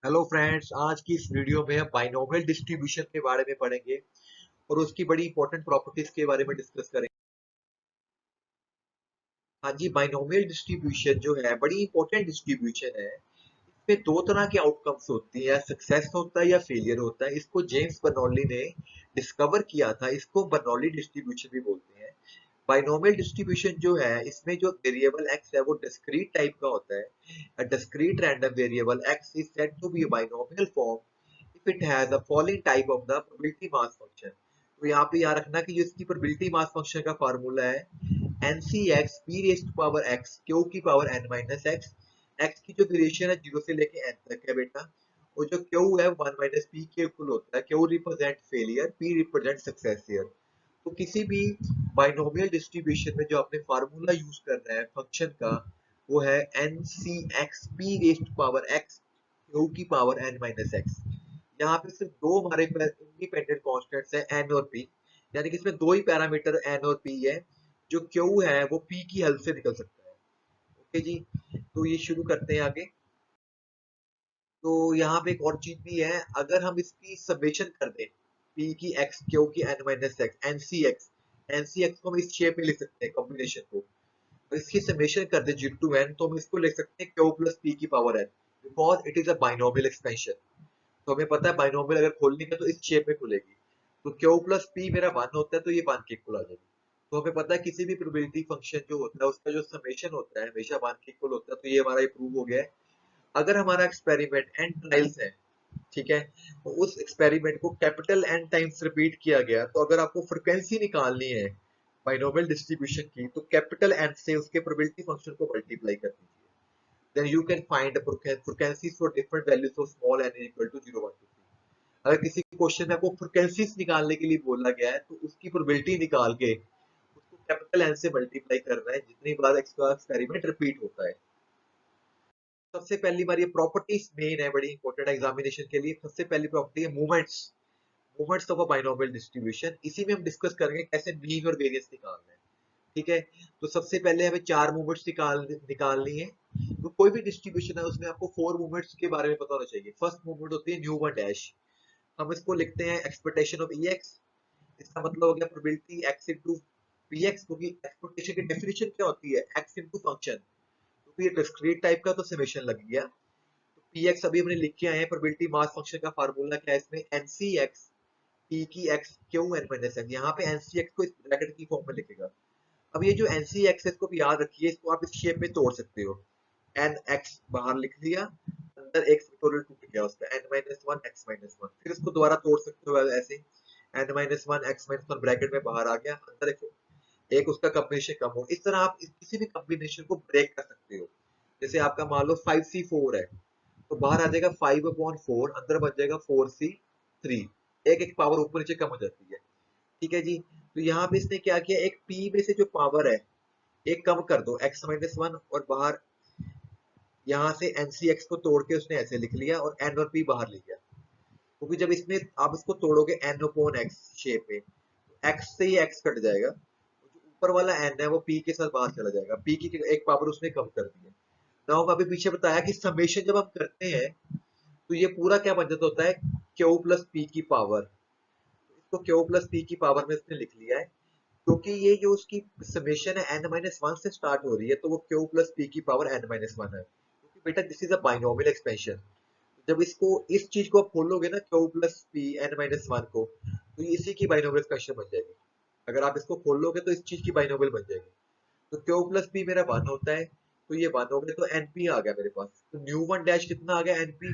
Hello friends, आज की इस वीडियो में हम बाइनोमियल डिस्ट्रीब्यूशन के बारे में पढ़ेंगे और उसकी बड़ी इंपॉर्टेंट प्रॉपर्टीज के बारे में डिस्कस करेंगे। हाँ जी, बाइनोमियल डिस्ट्रीब्यूशन जो है बड़ी इंपॉर्टेंट डिस्ट्रीब्यूशन है। इसमें दो तरह के आउटकम्स होती है, सक्सेस होता है या फेलियर होता है। इसको जेम्स बर्नौली ने डिस्कवर किया था। इसको बर्नौली डिस्ट्रीब्यूशन भी बोलते हैं। बाइनोमियल डिस्ट्रीब्यूशन जो है इसमें जो वेरिएबल एक्स है वो डिस्क्रीट टाइप का होता है। A discrete random variable x is said to be a binomial form if it has the following type of the probability mass function। तो यहाँ पे याद रखना कि जो इसकी probability mass function का फार्मूला है NCX p raised to power x q की power n minus x। x की जो ड्यूरेशन है 0 से लेके n तक है बेटा। और जो q है 1 minus p के इक्वल होता है। q represent failure, p represent success here. तो किसी भी बाइनोमियल डिस्ट्रीब्यूशन में जो आपने फार्मूला यूज करना है फंक्शन का वो है n c x p raised power x q की पावर एन माइनस एक्स। यहाँ पे सिर्फ दो हमारे इंडिपेंडेंट कॉन्स्टेंट्स है एन और पी, यानी कि इसमें दो ही पैरामीटर एन और पी है। जो क्यू है वो पी की हेल्प से निकल सकता है। ओके जी, तो ये शुरू करते हैं आगे। तो यहाँ पे एक और चीज भी है, अगर हम इसकी समेशन कर दें पी की एक्स क्यू की n minus x n c x को हम इस शेप में लिख सकते हैं कॉम्बिनेशन को। तो इसकी समेशन कर दे जीरो टू एन तो हम इसको लिख सकते हैं क्यू प्लस पी की power n, because it is a binomial expansion. तो हमें पता है बाइनोमियल अगर खोलनी है तो इस शेप में खुलेगी। तो क्यू प्लस पी मेरा वन होता है तो ये वन के इक्वल आ जाएगी। तो हमें पता है किसी भी प्रोबेबिलिटी फंक्शन जो होता है उसका जो समेशन होता है हमेशा वन के इक्वल होता है। तो ये हमारा प्रूव हो गया है। अगर हमारा एक्सपेरिमेंट एन ट्रायल्स है, ठीक है, तो उस एक्सपेरिमेंट को कैपिटल एन टाइम्स रिपीट किया गया, तो अगर आपको फ्रिक्वेंसी निकालनी है बाइनोमियल डिस्ट्रीब्यूशन की तो कैपिटल एन से उसके प्रोबेबिलिटी फंक्शन को मल्टीप्लाई कर दीजिए। Then you can find frequencies for different values of small n equal to 0 1 2 3। अगर किसी क्वेश्चन में आपको फ्रिक्वेंसीज निकालने के लिए बोला गया है तो उसकी प्रोबेबिलिटी निकाल के उसको कैपिटल एन से मल्टीप्लाई करना है जितनी बार एक्सपेरिमेंट रिपीट होता है। सबसे पहली बार ये प्रॉपर्टीज मेन है, बड़ी इंपॉर्टेंट एग्जामिनेशन के लिए। सबसे पहली प्रॉपर्टी है movements. Movements of a binomial distribution, इसी में हम डिस्कस करेंगे कैसे मीन और वेरियंस निकालना है। ठीक है, तो सबसे पहले हमें चार मूवमेंट्स निकालनी है। तो कोई भी डिस्ट्रीब्यूशन है उसमें आपको फोर मूवमेंट्स के बारे में पता होना चाहिए। फर्स्ट मूवमेंट होती है न्यू वन डैश। हम इसको लिखते हैं एक्सपेक्टेशन ऑफ ई एक्स। इसका मतलब हो गया probability x into P x, क्योंकि एक्सपेक्टेशन की डेफिनेशन क्या होती है, एक्स इंटू फंक्शन। तो ये डिस्क्रीट टाइप का तो समेशन लग गया। तो पी एक्स अभी हमने लिख के आए हैं। प्रोबेबिलिटी मास फंक्शन का फार्मूला क्या है इसमें, एन सी एक्स पी की x q n minus n. यहाँ पे एन सी एक्स को इस ब्रैकेट की फॉर्म में लिखेगा। अब ये जो एन सी एक्स है इसको भी याद रखिए, इसको आप इस शेप में तोड़ सकते हो। एन एक्स बाहर लिख लिया, अंदर एक फैक्टोरियल टूट गया उसका n minus one x minus one. फिर इसको दोबारा तोड़ सकते हो ऐसे, n minus one x minus one bracket में बाहर आ गया, अंदर एक उसका कॉम्बिनेशन कम हो। इस तरह आप किसी भी कॉम्बिनेशन को ब्रेक कर सकते हो। जैसे आपका मान लो 5C4 है, तो बाहर आ जाएगा 5/4, अंदर बच जाएगा 4C3। एक एक पावर ऊपर नीचे कम हो जाती है। ठीक है जी, तो यहाँ पे इसने क्या किया, एक पी में से जो पावर है एक कम कर दो एक्स माइनस वन, और बाहर यहाँ से एनसीएक्स को तोड़ के उसने ऐसे लिख लिया और एन और पी बाहर ले गया। क्योंकि जब इसमें आप इसको तोड़ोगे एन अपॉन एक्स शेप में, एक्स से ही एक्स कट जाएगा, जो ऊपर वाला एन है वो पी के साथ बाहर चला जाएगा। पी की एक पावर उसने कम कर दी है। नाउ अभी पीछे बताया कि समेशन जब हम करते हैं तो ये पूरा क्या बन जाता होता है, क्यू प्लस पी की पावर। इसको क्यू प्लस पी की पावर में इसने लिख लिया है, क्योंकि ये जो उसकी समेशन है एन माइनस वन से स्टार्ट हो रही है, तो वो क्यू प्लस पी की पावर एन माइनस वन है, क्योंकि बेटा this is a binomial expansion. जब इसको इस चीज को आप खोलोगे ना q plus p n minus one को, तो ये इसी की बाइनोमियल एक्सपेंशन बन जाएगी। अगर आप इसको खोलोगे तो इस चीज की बाइनोमियल बन जाएगी। तो क्यू प्लस पी मेरा वन होता है, तो ये वन हो गया, तो एनपी आ गया मेरे पास। तो न्यू वन डैश कितना आ गया, एनपी।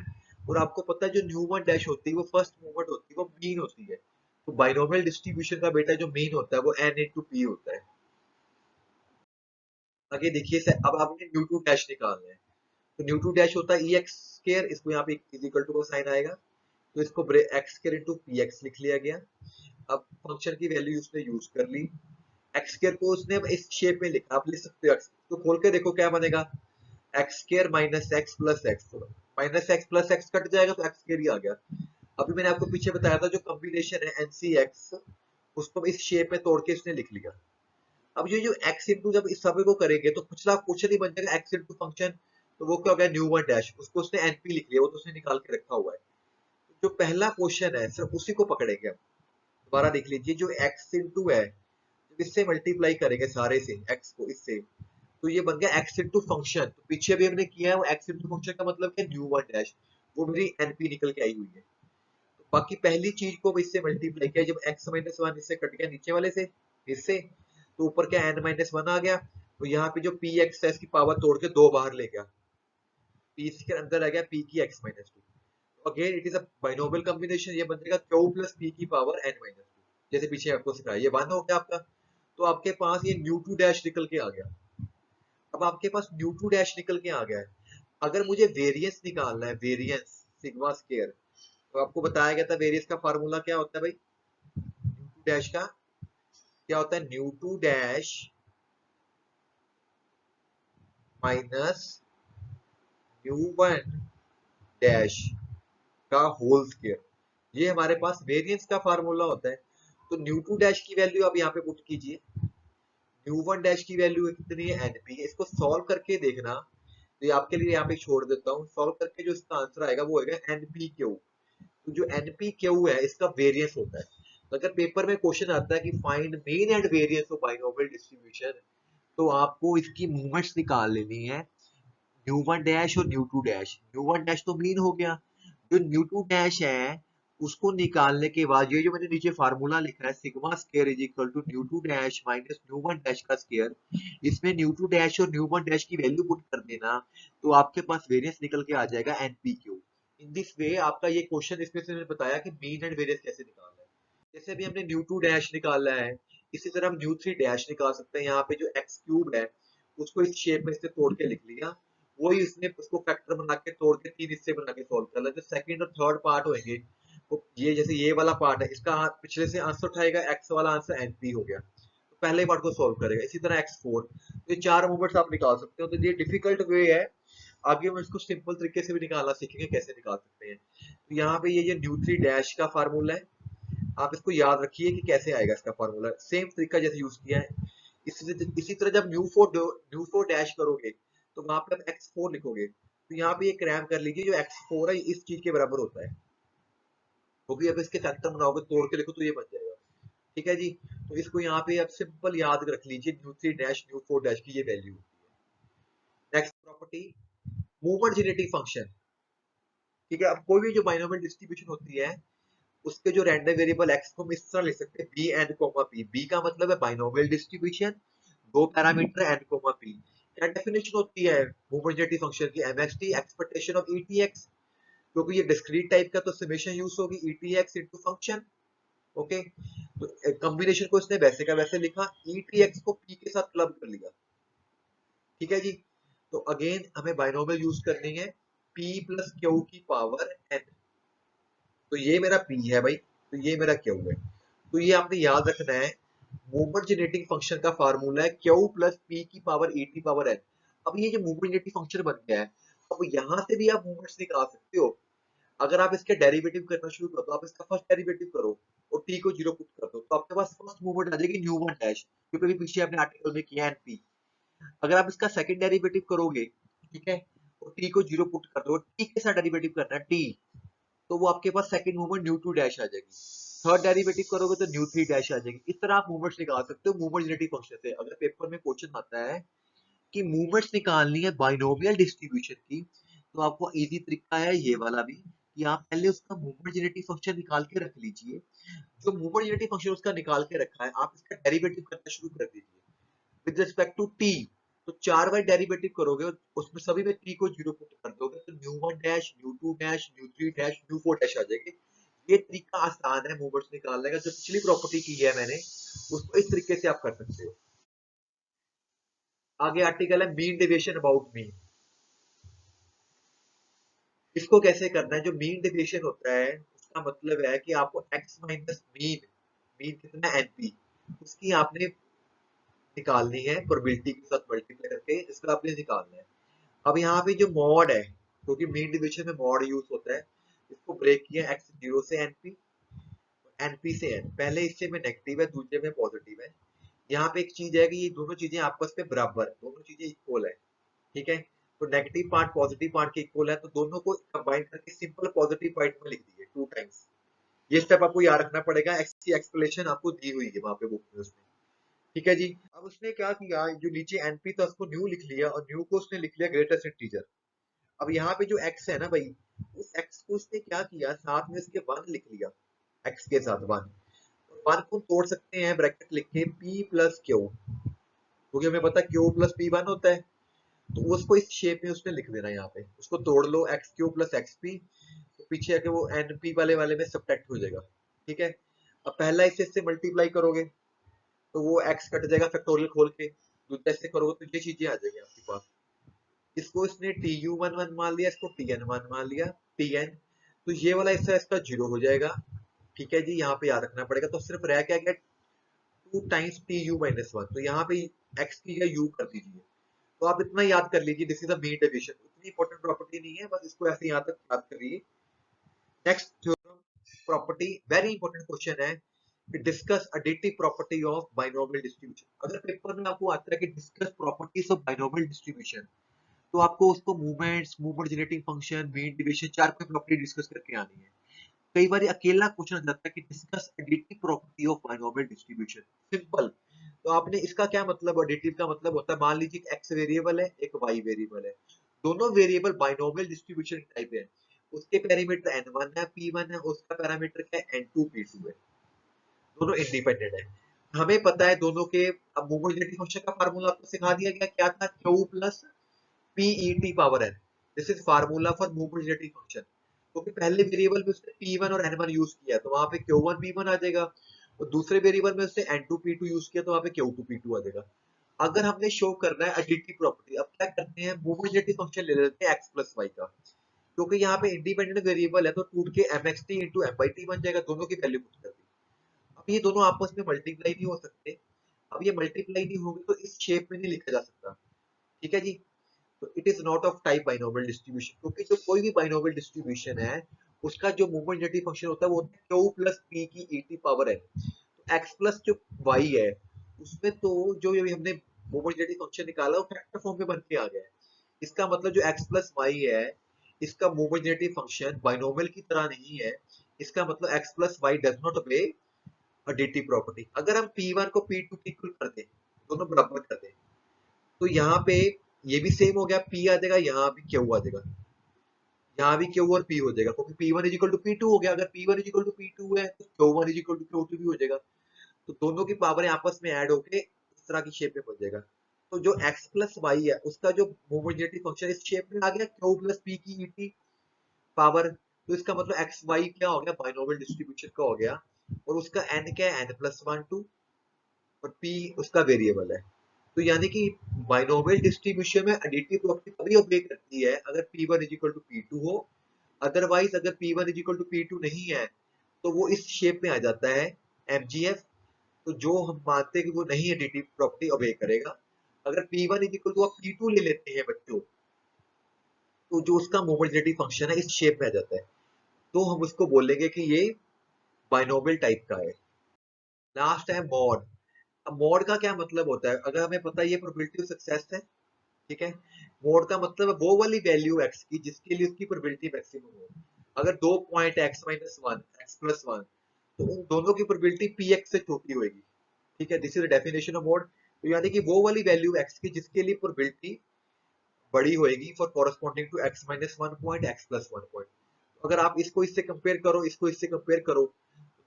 और आपको पता है जो न्यू वन डैश होती है वो फर्स्ट मूवमेंट होती है, वो मीन होती है। तो बाइनोमियल डिस्ट्रीब्यूशन का बेटा जो मीन होता है वो एन इंटू पी होता है। आगे देखिए अब आपने न्यू टू डैश निकालना है। तो न्यू टू डैश होता है ई एक्स स्केयर, इसको यहाँ पे इज इक्वल टू का साइन आएगा, तो इसको x square into P x लिख लिया गया। अब फंक्शन की वैल्यू उसने यूज कर ली। एक्स स्केयर को उसने अब इस शेप में लिखा, आप लिख सकते हो एक्स तो खोल के देखो क्या बनेगा, x square minus x plus x. Minus x plus x cut जाएगा तो एक्स स्केयर ही आ गया। अभी मैंने आपको पीछे बताया था जो कॉम्बिनेशन है एनसी एक्स, उसको इस शेप में तोड़ के इसने लिख लिया। अब ये जो एक्स इंटू जब इस सब को करेंगे तो पिछला क्वेश्चन ही बन जाएगा एक्स इंटू फंक्शन तो वो क्या हो गया, न्यू वन डैश, उसको उसने एनपी लिख लिया, वो तो उसने निकाल के रखा हुआ है। जो पहला क्वेश्चन है सिर्फ उसी को पकड़ेंगे हम। दोबारा देख लीजिए, जो एक्स इंटू है, जब इससे मल्टीप्लाई करेंगे सारे से एक्स को इससे, तो ये बन गया एक्स इंटू फंक्शन। तो पीछे भी हमने किया है, वो एक्स इंटू फंक्शन का मतलब क्या, न्यू वन डैश, वो मेरी एनपी निकल के आई हुई है। तो बाकी पहली चीज को इससे मल्टीप्लाई किया, जब एक्स माइनस वन इससे कट गया नीचे वाले से, इससे, तो ऊपर क्या एन माइनस वन आ गया। तो यहाँ पे जो पी एक्स है इसकी पावर तोड़ के दो बाहर ले गया, पी के अंदर आ गया पी की x minus two. Again it is a binomial combination, ये बन जाएगा क्यू प्लस पी की पावर एन माइनस टू, जैसे पीछे आपको सिखाया, ये वन हो गया आपका। तो आपके पास ये न्यू टू डैश निकल के आ गया। अब आपके पास न्यू टू डैश निकल के आ गया है। अगर मुझे वेरियंस निकालना है, वेरियंस सिग्मा स्क्वायर, तो आपको बताया गया था वेरियंस का फार्मूला क्या होता है भाई, न्यू टू डैश का क्या होता है, mu two dash minus mu one dash का होल स्क्वायर, ये हमारे पास वेरिएंस का फार्मूला होता है। तो न्यू टू डैश की वैल्यू आप यहाँ पे पुट कीजिए, न्यू वन डैश की वैल्यू कितनी है, एनपी। इसको सॉल्व करके देखना, तो ये आपके लिए यहाँ पे छोड़ देता हूँ, सॉल्व करके जो इसका आंसर आएगा वो आएगा एनपी क्यू। तो जो एनपी क्यू है इसका वेरिएंस होता है। तो अगर पेपर में क्वेश्चन आता है कि find mean and variance of binomial distribution, तो आपको इसकी मूवमेंट्स निकाल लेनी है, न्यू वन डैश और mu two dash. Mu one dash तो मीन हो गया, जो न्यू टू डैश है उसको निकालने के बाद ये जो मैंने नीचे फार्मूला लिखा है, sigma square is equal to mu two dash minus mu one dash का स्क्वायर, इसमें न्यू टू डैश और न्यू वन डैश की वैल्यू पुट कर देना, तो आपके पास वेरिएंस निकल के आ जाएगा एनपीक्यू। इन दिस वे आपका ये क्वेश्चन, इसमें से मैंने बताया कि मीन एंड वेरिएंस कैसे निकालना है। जैसे अभी हमने न्यू टू डैश निकाला है, इसी तरह हम न्यू थ्री डैश निकाल सकते हैं। यहाँ पे जो एक्स क्यूब है उसको इस शेप में इससे तोड़ के लिख लिया, वही इसने उसको फैक्टर बना के तोड़ के तीन हिस्से बना के सॉल्व कर लिया। जो सेकंड और थर्ड पार्ट होंगे, तो ये जैसे ये वाला पार्ट है, इसका पिछले से आंसर उठाएगा, एक्स वाला आंसर एनपी हो गया, तो पहले पार्ट को सॉल्व करेगा। इसी तरह एक्स फोर, तो ये चार मूवमेंट्स आप निकाल सकते हो। तो ये डिफिकल्ट वे है, आगे हम इसको सिंपल तरीके से भी निकालना सीखेंगे कैसे निकाल सकते हैं। तो यहाँ पे ये न्यू थ्री डैश का फार्मूला है, आप इसको याद रखिए कि कैसे आएगा इसका फार्मूला, सेम तरीका जैसे यूज किया है। इसी तरह जब न्यू फोर डैश करोगे, तो वहां पे आप एक्स फोर लिखोगे, तो यहाँ पे ये क्रैम कर लीजिए, जो एक्स फोर है इस चीज के बराबर होता है, क्योंकि अब इसके फैक्टर बनाओगे तोड़ के लिखो तो ये बन जाएगा। ठीक है जी। तो इसको यहाँ पे आप सिंपल याद रख लीजिए, new three dash mu four dash की ये वैल्यू होती है। Next property, movement generating function. ठीक है, अब कोई भी जो बाइनोमियल डिस्ट्रीब्यूशन होती है, उसके जो रैंडम वेरिएबल एक्स को हम इस तरह लिख सकते हैं, b n comma p. B का मतलब है बाइनोमियल डिस्ट्रीब्यूशन, दो पैरामीटर एंड कोमा पी। क्या डेफिनेशन होती है मूवमेंट जेनेटिक फंक्शन की, एमएक्सटी एक्सपेक्टेशन ऑफ ईटीएक्स, क्योंकि ये डिस्क्रीट टाइप का, तो समेशन यूज होगी ईटीएक्स इनटू फंक्शन। ओके, तो कॉम्बिनेशन को इसने वैसे का वैसे लिखा, ईटीएक्स को पी के साथ क्लब कर लिया। ठीक है जी। तो अगेन हमें बाइनोमियल यूज करनी है, पी प्लस क्यू की पावर एन। तो ये मेरा पी है भाई, तो ये मेरा क्यू है। तो ये आपने याद रखना है, मूवमेंट जेनेटिक फंक्शन का फार्मूला है क्यू प्लस पी की power e t power n. अब ये जो मूवमेंट जेनेटिक फंक्शन बन गया है, अब यहाँ से भी आप मूवमेंट्स निकाल सकते हो। अगर आप इसके डेरिवेटिव करना शुरू करो, तो आप इसका फर्स्ट डेरिवेटिव करो और टी को जीरो पुट कर दो, तो आपके पास फर्स्ट मूवमेंट आ जाएगी न्यू वन डैश, क्योंकि अभी पीछे आपने आर्टिकल में किया एनपी। अगर आप इसका सेकंड डेरिवेटिव करोगे, ठीक है, और टी को जीरो पुट कर दो, टी के साथ डेरिवेटिव करना है टी, तो वो आपके पास second movement mu two dash आ जाएगी। थर्ड डेरिवेटिव करोगे तो न्यू थ्री डैश आ जाएगी। इस तरह आप मूवमेंट्स निकाल सकते हो मूवमेंट जेनेटिक फंक्शन से। अगर पेपर में क्वेश्चन आता है कि मूवमेंट्स निकालनी है बाइनोमियल डिस्ट्रीब्यूशन की, तो आपको इजी तरीका है ये वाला भी, कि आप पहले उसका मूवमेंट जेनेटिक फंक्शन निकाल के रख लीजिए। जो मूवमेंट जेनेटिक फंक्शन उसका निकाल के रखा है, आप इसका डेरिवेटिव करना शुरू कर दीजिए विद रिस्पेक्ट टू टी। तो चार बार डेरिवेटिव करोगे, उसमें सभी में टी को जीरो पुट कर दोगे, तो mu one dash mu two dash mu three dash mu four dash आ जाएगी। ये तरीका आसान है मूवमेंट्स निकालने का, जो पिछली प्रॉपर्टी की है मैंने, उसको इस तरीके से आप कर सकते हो। आगे आर्टिकल है मीन डेविएशन अबाउट मीन। इसको कैसे करना है, जो मीन डेविएशन होता है उसका मतलब है कि आपको एक्स माइनस मीन, मीन कितना एनपी, उसकी आपने निकालनी है, प्रोबेबिलिटी के साथ मल्टीप्लाई करके इसका आपने निकालना है। अब यहाँ पे जो मॉड है, क्योंकि मीन डिवीजन में मॉड यूज होता है, इसको ब्रेक किया एक्स जीरो से एनपी, एनपी से एन, पहले इससे में नेगेटिव है, दूसरे में पॉजिटिव है। यहाँ पे एक चीज है कि ये दोनों चीजें आपस में बराबर है, दोनों चीजें इक्वल है। ठीक है, तो नेगेटिव पार्ट पॉजिटिव पार्ट के इक्वल है, तो दोनों को कंबाइन करके सिंपल पॉजिटिव पार्ट में लिख दिए 2 टाइम्स। ये स्टेप आपको याद रखना पड़ेगा, एक्स की एक्सप्लेनेशन आपको दी हुई है वहां पे बुक में उसमें। ठीक है जी। अब उसने क्या किया, जो नीचे एनपी था उसको न्यू लिख लिया और न्यू को उसने लिख लिया ग्रेटेस्ट इंटीजर। अब यहाँ पे जो एक्स है ना भाई, उस एक्स को उसने क्या किया, साथ में इसके 1 लिख लिया, एक्स के साथ 1। 1 को तोड़ सकते हैं ब्रैकेट लिख के पी प्लस क्यू, क्योंकि हमें पता है क्यू प्लस पी 1 होता है। तो उसको इस शेप में उसने लिख देना है, यहाँ पे उसको तोड़ लो, x q plus x p, तो पीछे आके वो एन पी वाले वाले में सब्ट्रैक्ट हो जाएगा। ठीक है। अब पहला इसे इससे मल्टीप्लाई करोगे तो वो एक्स कट जाएगा फैक्टोरियल खोल के, दूसरा इससे करोगे तो ये चीजें आ जाएगी आपके पास। इसको इसने टी यू वन वन मान लिया, इसको टी एन वन मान लिया, टी एन, तो ये वाला हिस्सा इसका जीरो हो जाएगा। ठीक है जी, यहाँ पे याद रखना पड़ेगा। तो सिर्फ रह क्या गया, 2 times T U minus one, तो यहाँ पे एक्स की जगह यू कर दीजिए। तो आप इतना याद कर लीजिए, this is the mean deviation. उतनी इंपॉर्टेंट प्रॉपर्टी नहीं है, बस इसको ऐसे यहाँ तक याद करिए। Next theorem property, very important question है कि discuss additive property of binomial distribution. अगर पेपर में आपको आता है कि discuss properties of binomial distribution, तो आपको उसको movements, movement generating function, mean deviation, 4 कोई प्रॉपर्टी डिस्कस करके आनी है। कई बार अकेला क्वेश्चन आ जाता है कि discuss additive property of binomial distribution, simple. तो आपने इसका क्या मतलब, एडिटिव का मतलब होता है, मान लीजिए एक एक्स वेरिएबल है, एक वाई वेरिएबल है, दोनों वेरिएबल बाइनोमियल डिस्ट्रीब्यूशन टाइप है। उसके पैरामीटर n1 है, p1 है, उसका पैरामीटर क्या है, n2 p2 है, दोनों इंडिपेंडेंट है। हमें पता है दोनों के, अब होमोजेनिटी फंक्शन का फार्मूला आपको सिखा दिया गया, क्या था, q plus PET power n, this is formula for homogeneity function. क्योंकि पहले वेरिएबल में उसने p1 और n1 यूज किया, तो वहां पे q1 p1 आ जाएगा, और दूसरे वेरिएबल में उसने n2 p2 यूज किया, तो वहां पे q2 p2 आ जाएगा। अगर हमने शो करना है एडिटिव प्रॉपर्टी, अब क्या करते हैं, होमोजेनिटी फंक्शन ले लेते हैं x प्लस y का, क्योंकि यहाँ पे इंडिपेंडेंट वेरिएबल है, तो टूट के mxt into m by t बन जाएगा, दोनों की वैल्यू पुट कर दी। अब ये दोनों आपस में मल्टीप्लाई नहीं हो सकते। अब ये मल्टीप्लाई नहीं होंगे तो इस शेप में नहीं लिखा जा सकता। ठीक है जी। तो it is not of type binomial distribution, क्योंकि जो कोई भी बाइनोमियल डिस्ट्रीब्यूशन है, उसका जो मूवमेंट जेनेरेटिव फंक्शन होता है वो होता है क्यू प्लस पी की ईटी पावर है। तो एक्स प्लस जो वाई है, उसमें तो जो ये हमने मूवमेंट जेनेरेटिव फंक्शन निकाला वो फैक्टर फॉर्म में बन के आ गया है। इसका मतलब जो एक्स प्लस वाई है, इसका मूवमेंट जेनेरेटिव फंक्शन बाइनोमियल की तरह नहीं है। इसका मतलब x plus why does not obey additive property. अगर हम P1 को P2 के इक्वल कर दें, दोनों बराबर कर दें, तो यहाँ पे ये भी सेम हो गया, P आ जाएगा, यहाँ भी Q आ जाएगा, यहाँ भी Q और P हो जाएगा, क्योंकि P1 is equal to P2 हो गया। अगर P1 is equal to P2 है तो Q1 is equal to Q2 भी हो जाएगा। तो दोनों की पावर आपस में ऐड होके इस तरह की शेप में बन जाएगा। तो जो x प्लस वाई है, उसका जो होमोजेनिटी फंक्शन इस शेप में आ गया, Q प्लस P की ईटी पावर। तो इसका मतलब एक्स वाई क्या हो गया, बाइनोमियल डिस्ट्रीब्यूशन का हो गया। और उसका n क्या है, n प्लस वन टू, और p उसका वेरिएबल है। तो यानी कि बाइनोमियल डिस्ट्रीब्यूशन में एडिटिव प्रॉपर्टी तभी ओबे करती है अगर p1 is equal to p2 हो। अदरवाइज अगर p1 is equal to p2 नहीं है, तो वो इस शेप में आ जाता है, mgf। तो जो हम मानते हैं कि वो नहीं एडिटिव प्रॉपर्टी ओबे करेगा। अगर p1 इज इक्वल टू आप p2 ले लेते हैं बच्चों, तो जो उसका मोबिलिटी फंक्शन है इस शेप में आ जाता है, तो हम उसको बोलेंगे कि ये बाइनोमियल टाइप का है। लास्ट है मॉड। अब मॉड का क्या मतलब होता है, अगर हमें पता है ये प्रोबेबिलिटी ऑफ सक्सेस है। ठीक है। मॉड का मतलब है वो वाली वैल्यू एक्स की जिसके लिए उसकी प्रोबेबिलिटी मैक्सिमम हो। अगर 2 point x minus one, x plus one, तो उन दोनों की प्रोबेबिलिटी पी एक्स से छोटी होगी। ठीक है, this is the definition of mod. तो यानी कि वो वाली वैल्यू एक्स की जिसके लिए प्रोबेबिलिटी बड़ी होएगी for corresponding to x minus one point, x plus one point. अगर आप इसको इससे कंपेयर करो, इसको इससे कंपेयर करो,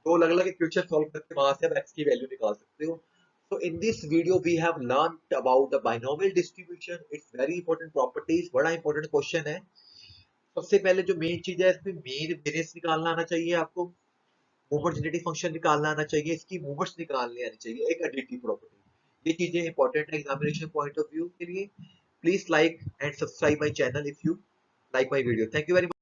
तो अलग अलग इक्वेशन सॉल्व करके वहां से आप x की वैल्यू निकाल सकते हो। So in this video we have learned about the binomial distribution, its very important properties, बड़ा important question है। सबसे पहले जो मेन चीज है, इसमें मेन वेरिएंस निकालना आना चाहिए आपको, मूवमेंट जेनेरेटिव फंक्शन निकालना आना चाहिए, इसकी मूवमेंट्स निकालनी आनी चाहिए, एक एडिटिव प्रॉपर्टी। ये चीजें इंपॉर्टेंट है एग्जामिनेशन पॉइंट ऑफ व्यू के लिए। Please like and subscribe my channel if you like my video. Thank you very much.